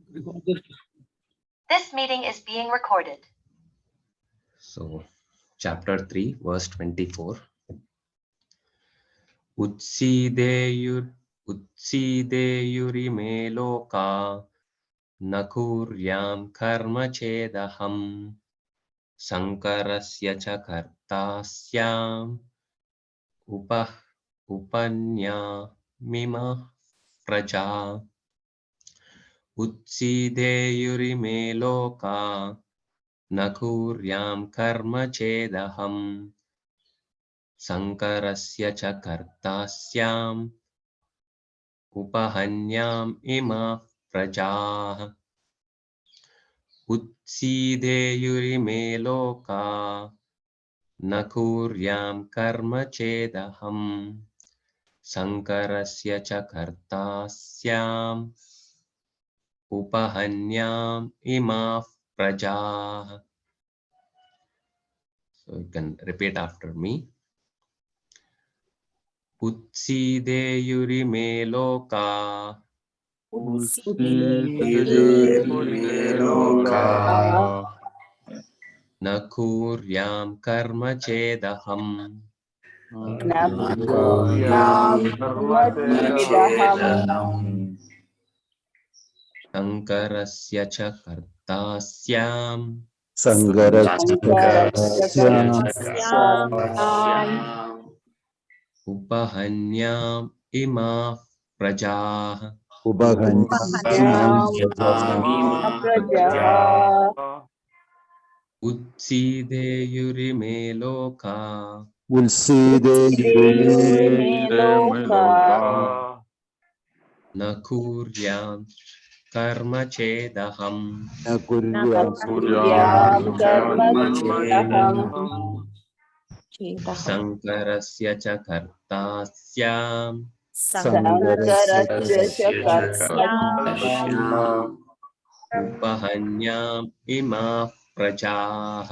This meeting is being recorded. So, chapter 3, verse 24. Utsideyurime loka nakuryam karma chedaham sankarasya cha kartasyam upanya mima praja. Utsideyurime loka nakuryam karma chedaham sankarasya cha kartasyam upahanyam ima praja. Utsideyurime loka nakuryam karma chedaham sankarasya cha kartasyam upahanyam ima praja. So you can repeat after me. Utsideyurime loka nakuryam karma chedaham sankarasya cha kartasyam upahanyam ima praja. Utsideyurime loka nakuryam karma chedaham sankarasya cha kartasyam upahanyam ima praja.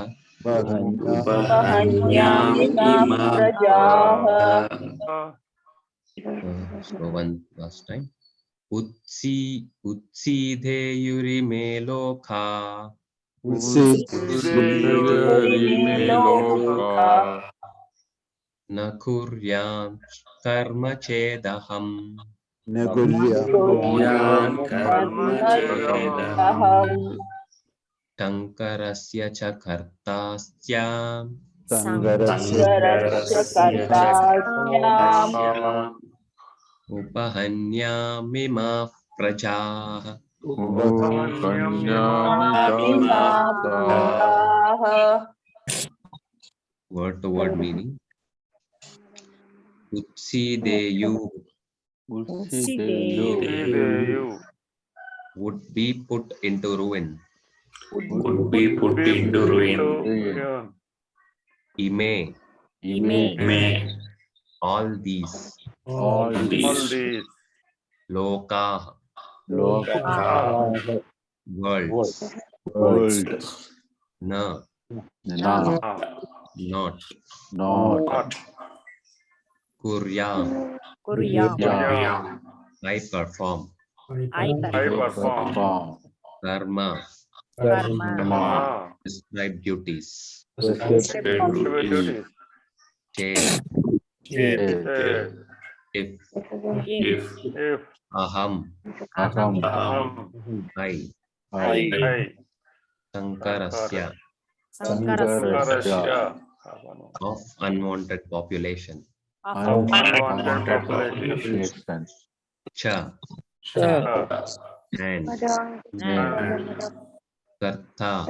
So one last time. Utsideyurime loka nakuryam karma chedaham sankarasya cha kartasyam upahanyam ima praja. Word to word meaning. Utsideyu would be put into ruin. Ime all these. Loka worlds. Na not. Kuryam I perform. Karma describe duties. Ched if. Aham I. Sankarasya of unwanted population. Cha and. Karta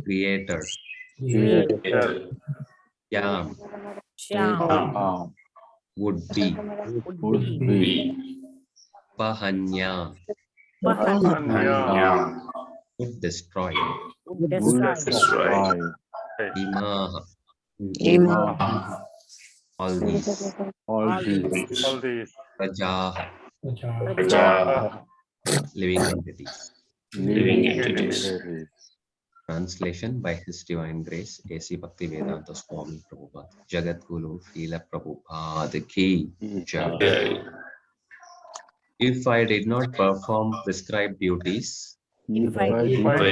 creator. Yam would be. Pahanya would destroy. Imaha all these. Prajaha living entities. Translation by His Divine Grace A.C. Bhaktivedanta Swami Prabhupada. Jagat Guru Srila Prabhupada ki jai. If I did not perform prescribed duties, If I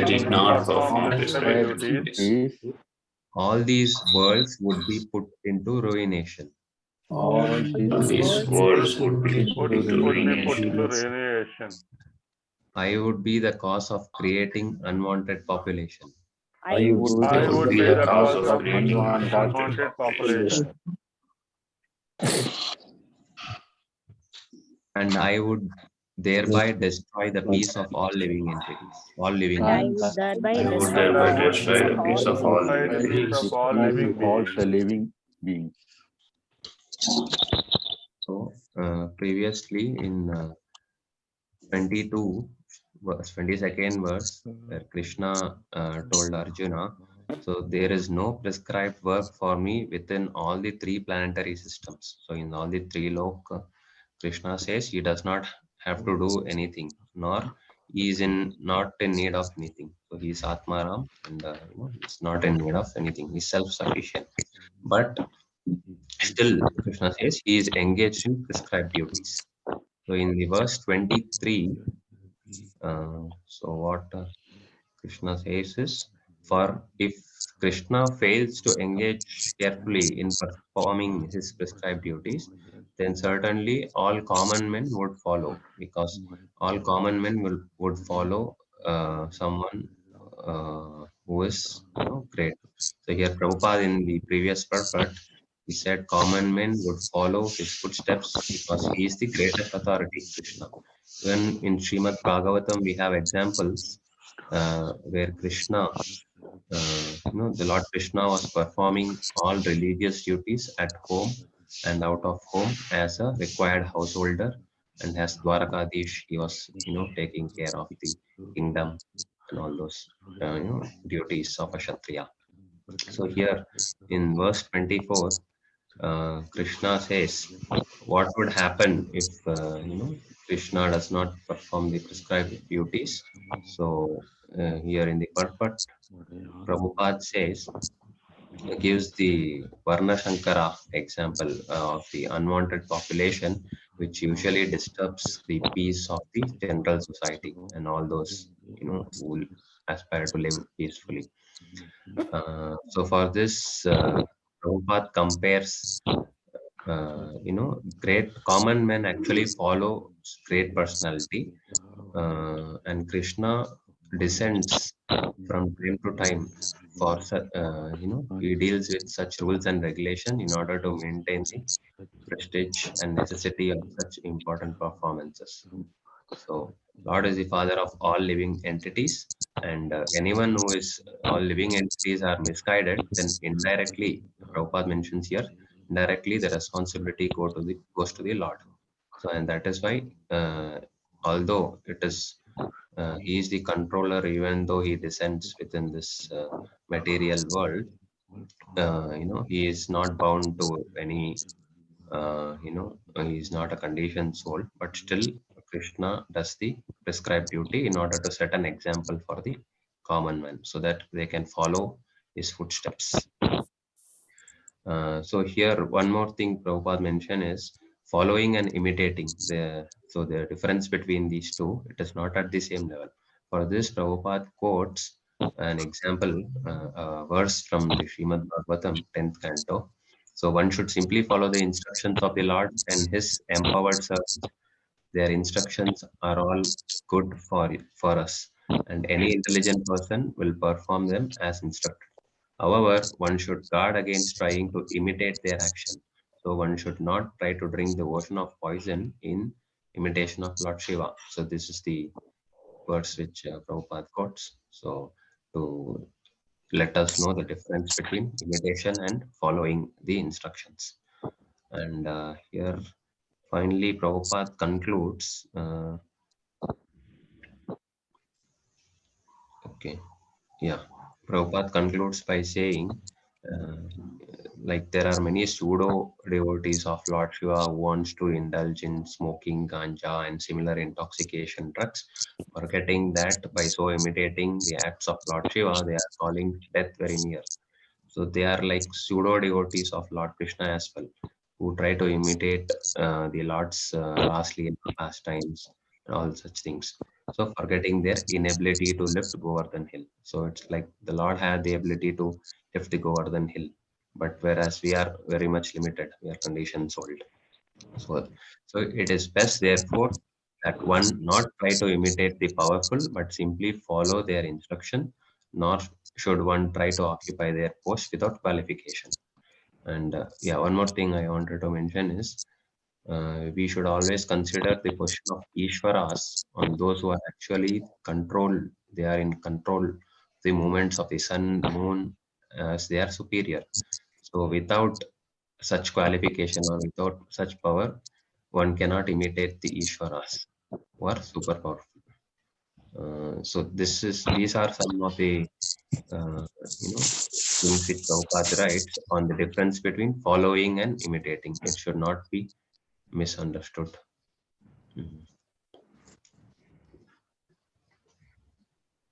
did not perform prescribed duties, all these worlds would be put into ruination. All these worlds would be put into ruination. ruination. I would be the cause of creating unwanted population. I would I I would would be be the the cause cause of of creating unwanted unwanted population. population. And I would thereby destroy the peace of all living entities, all living I beings. would thereby I would destroy thereby the peace destroy of the peace all of living all By living the beings. peace of beings. all living beings. living beings. So, previously in 22, verse 22nd verse, where Krishna told Arjuna, so there is no prescribed work for me within all the three planetary systems. So, in all the three loka, Krishna says he does not have to do anything, nor he is not in need of anything. So he is Atmaram, and he's not in need of anything. He's self-sufficient. But still, Krishna says he is engaged in prescribed duties. So in the verse 23, so what Krishna says is, for if Krishna fails to engage carefully in performing his prescribed duties, then certainly all common men would follow, because all common men would follow someone who is great. So here Prabhupada in the previous purport, he said common men would follow his footsteps because he is the greatest authority, Krishna. Even in Srimad Bhagavatam, we have examples where Krishna, the Lord Krishna was performing all religious duties at home and out of home as a required householder, and as Dwarakadish, he was, taking care of the kingdom and all those, duties of a Kshatriya. So here in verse 24, Krishna says, what would happen if Krishna does not perform the prescribed duties? So here in the purport, Prabhupada says, gives the Varna Shankara example of the unwanted population, which usually disturbs the peace of the general society and all those who aspire to live peacefully. So for this, Prabhupada compares, great common men actually follow great personality, and Krishna descends from time to time for he deals with such rules and regulation in order to maintain the prestige and necessity of such important performances. So Lord is the father of all living entities, and anyone who is all living entities are misguided, then indirectly, Prabhupada mentions here, indirectly the responsibility goes to the Lord. So, and that is why, although it is he is the controller, even though he descends within this material world, he is not bound to any he is not a conditioned soul, but still Krishna does the prescribed duty in order to set an example for the common man so that they can follow his footsteps. So here one more thing Prabhupada mentioned is following and imitating. So the difference between these two, it is not at the same level. For this, Prabhupada quotes an example, a verse from the Srimad Bhagavatam 10th canto. So one should simply follow the instructions of the Lord and his empowered servants. Their instructions are all good for us, and any intelligent person will perform them as instructed. However, one should guard against trying to imitate their action. So one should not try to drink the ocean of poison in imitation of Lord Shiva. So this is the words which Prabhupada quotes. So to let us know the difference between imitation and following the instructions. And here finally Prabhupada concludes. Okay, yeah. Prabhupada concludes by saying, uh, like there are many pseudo devotees of Lord Shiva who wants to indulge in smoking ganja and similar intoxication drugs, forgetting that by so imitating the acts of Lord Shiva, they are calling death very near. So they are like pseudo devotees of Lord Krishna as well. who try to imitate the Lord's Rasli pastimes and all such things. So forgetting their inability to lift Govardhan hill. So it's like the Lord had the ability to lift the Govardhan hill, but whereas we are very much limited, we are conditioned soul. So it is best, therefore, that one not try to imitate the powerful, but simply follow their instruction, nor should one try to occupy their post without qualification. And yeah, one more thing I wanted to mention is we should always consider the position of Ishvaras on those who are actually control. They are in control the movements of the sun, moon, as they are superior. So without such qualification or without such power, one cannot imitate the Ishvaras who are super powerful. So these are some of the uh, things which Prabhupada writes on the difference between following and imitating. It should not be misunderstood. Mhm.